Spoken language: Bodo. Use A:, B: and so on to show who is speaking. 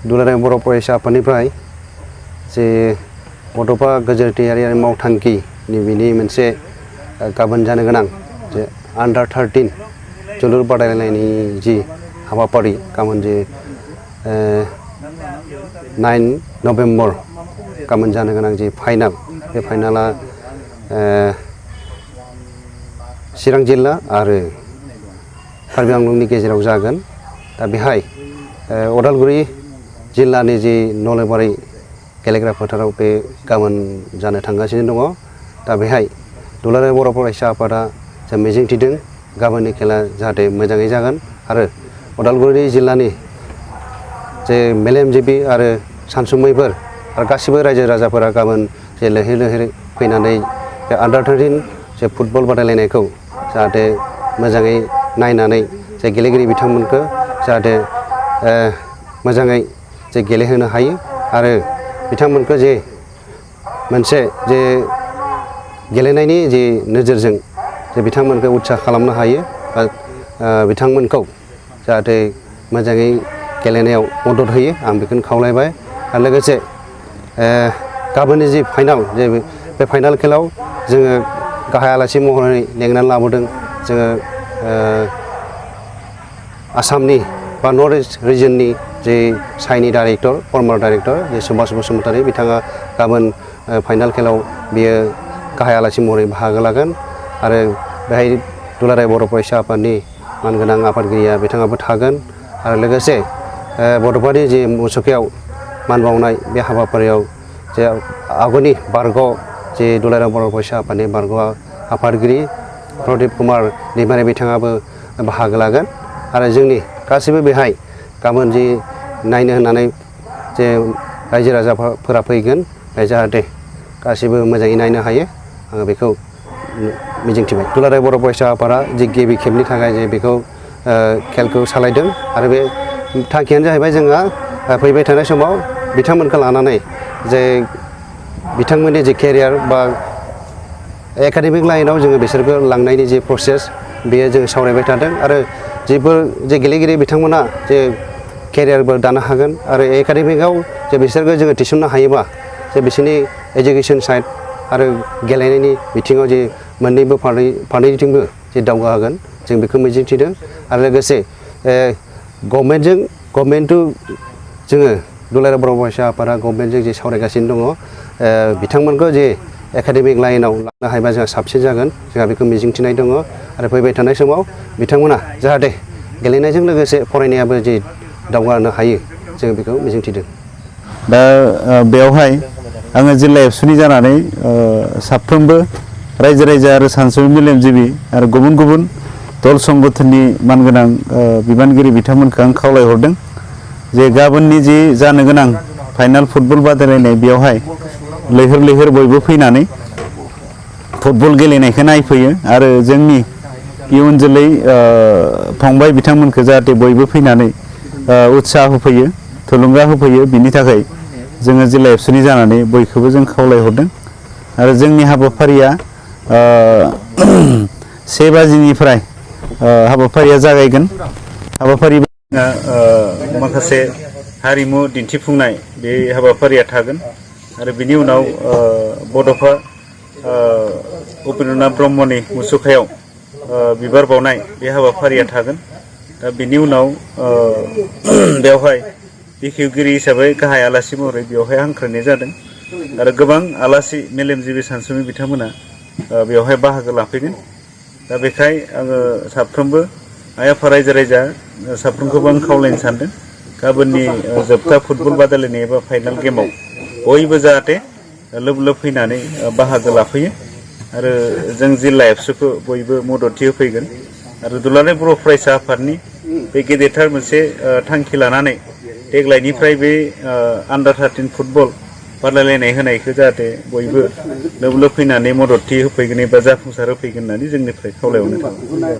A: दुलाराय बर' फरायसा आफादनिफ्राय जे बड'फा गेजेरारि मावथांखिनि बिनि मोनसे गाबोन जानो गोनां जे अंडर 13 जोलुर बादायलायनायनि जि हाबाफारि गाबोन जे 9 नभेम्बर गाबोन जानो गोनां जि फाइनाल बे फाइनाला चिरां जिल्ला आरो कार्बि आंलंनि गेजेराव जागोन। दा बेहाय उदालगुरि जिल्लानि जि नलेबारि गेलेग्रा फोथाराव बे गाबोन जानो थांगासिनो दङ। दा बेहाय दुलाराय बर' फरायसा आफादा जे मिजिंथिदों गाबोननि खेला जाहाथे मोजाङै जागोन आरो उदालगुरि जिल्लानि जे मेलेमजिबि आरो सानसुमैफोर आरो गासिबो रायजो राजाफोरा गाबोन जे लैहोर लैहोर फैनानै बे अंडर 13 जे फुटबल बादायलायनायखौ जाहाथे मोजाङै नायनानै जे गेलेगिरि बिथांमोनखौ जाहाथे मोजाङै जे गेलेहोनो हायो आरो बिथांमोनखौ जे मोनसे जे गेलेनायनि जे नोजोरजों जे बिथांमोनखौ उत्साह खालामनो हायो बा बिथांमोनखौ जाहाथे मोजाङै गेलेनायाव मदद होयो आं बेखौनो खावलायबाय। आरो लोगोसे गाबोननि जि फाइनाल जे बे फाइनाल खेलायाव जोङो गाहाय आलासि महरै लेंनानै लाबोदों जोङो आसामनि बा नर्थ इस्ट रिजननि जे साइनि डाइरेक्टर फर्मार डाइरेक्टर जे सुभाष बसुमतारी बिथाङा गाबोन फाइनाल खेलायाव बियो गाहाय आलासि महरै बाहागो लागोन आरो बेहाय दुलाराय बर' फरायसा आफादनि मानगोनां आफादगिरिया बिथाङाबो थागोन आरो लोगोसे बड'फानि जे मुसुखायाव मान बावनाय बे हाबाफारियाव जे आगुनि बारग' जे दुलाराय बर' फरायसा आफादनि बारग' आफादगिरि प्रदीप कुमार दैमारि बिथाङाबो बाहागो लागोन आरो जोंनि गासैबो बेहाय गाबोन जि नायनो होननानै जे रायजो राजाफोरा फैगोन जाहाथे गासैबो मोजाङै नायनो हायो आङो बेखौ मिजिंथिबाय। दुलाराय बर' फरायसा आफादा जे गिबि खेबनि थाखाय जे बेखौ खेलखौ सालायदों आरो बे थांखियानो जाहैबाय जोंहा फैबाय थानाय समाव बिथांमोनखौ लानानै जे बिथांमोननि जे केरियार बा एकाडेमिक लाइनाव जोङो बिसोरखौ लांनायनि जे प्रसेस बेयो जों सावरायबाय थादों आरो जेफोर जे गेलेगिरि बिथांमोना जे केरियारबो दानो हागोन आरो एकाडेमिकआव जे बिसोरखौ जोङो थिसननो हायोबा जे बिसोरनि एजुकेसन साइड आरो गेलेनायनि बिथिङाव जे मोननैबो फारनैथिंबो जे दावगाहोगोन जों बेखौ मिजिंथिदों आरो लोगोसे गभर्नमेन्टजों जोङो दुलाराय बर' फरायसा आफादा गभर्नमेन्टजों जे सावरायगासिनो दङ बिथांमोनखौ जे एकाडेमिक लाइनाव लांनो हायोबा जोंहा साबसिन जागोन जोंहा बेखौ मिजिंथिनाय दङ आरो फैबाय थानाय समाव बिथांमोना जाहाथे गेलेनायजों लोगोसे फरायनायाबो जे दावगानो हायो जों बेखौ मिजिंथिदों।
B: दा बेवहाय आङो जिल्ला एबसुनि जानानै साफ्रोमबो रायजो राजा आरो सानसुमै मेलेमजिबि आरो गुबुन गुबुन दल संगठननि मानगोनां बिबानगिरि बिथांमोनखौ आं खावलायहरदों जे गाबोननि जि जानो गोनां फाइनाल फुटबल बादायलायनाय बेवहाय लैहोर लैहोर बयबो फैनानै फुटबल गेलेनायखौ नायफैयो आरो जोंनि इयुन जोलै फंबाय बिथांमोनखौ जाहाथे बयबो फैनानै उत्साह होफैयो थुलुंगा होफैयो बिनि थाखाय जोङो जिल्ला एबसुनि जानानै बयखौबो जों खावलायहरदों आरो जोंनि हाबाफारिया 1 बाजिनिफ्राय हाबाफारिया जागायगोन। हाबाफारि माखासे हारिमु दिन्थिफुंनाय बे हाबाफारिया थागोन आरो बिनि उनाव बड'फा उपेन्द्रनाथ ब्रह्मनि मुसुखायाव बिबार बावनाय बे हाबाफारिया थागोन। दा बिनि उनाव बेवहाय बेखेवगिरि हिसाबै गाहाय आलासि महरै बेवहाय हांख्रायनाय जादों आरो गोबां आलासि मेलेमजिबि सानसुमै बिथांमोना बेवहाय बाहागो लाफैगोन। दा बेखाय आङो साफ्रोमबो आइ आफा रायजो राजा साफ्रोमखौबो आं खावलायनो सानदों गाबोननि जोबथा फुटबल बादायलायनाय एबा फाइनाल गेमाव बयबो जाहाथे लोब लोब फैनानै बाहागो लाफैयो आरो जों जिल्ला एबसुखौ बयबो मददथि होफैगोन आरो दुलाराय बर' फरायसा आफादनि बे गेदेरथार मोनसे थांखि लानानै देग्लायनिफ्राय बे अंडर 13 फुटबल बादायलायनाय होनायखौ जाहाथे बयबो लोब लोब फैनानै मददथि होफैगोन एबा जाफुंसार होफैगोन होननानै जोंनिफ्राय खावलायहरनाय थाबाय।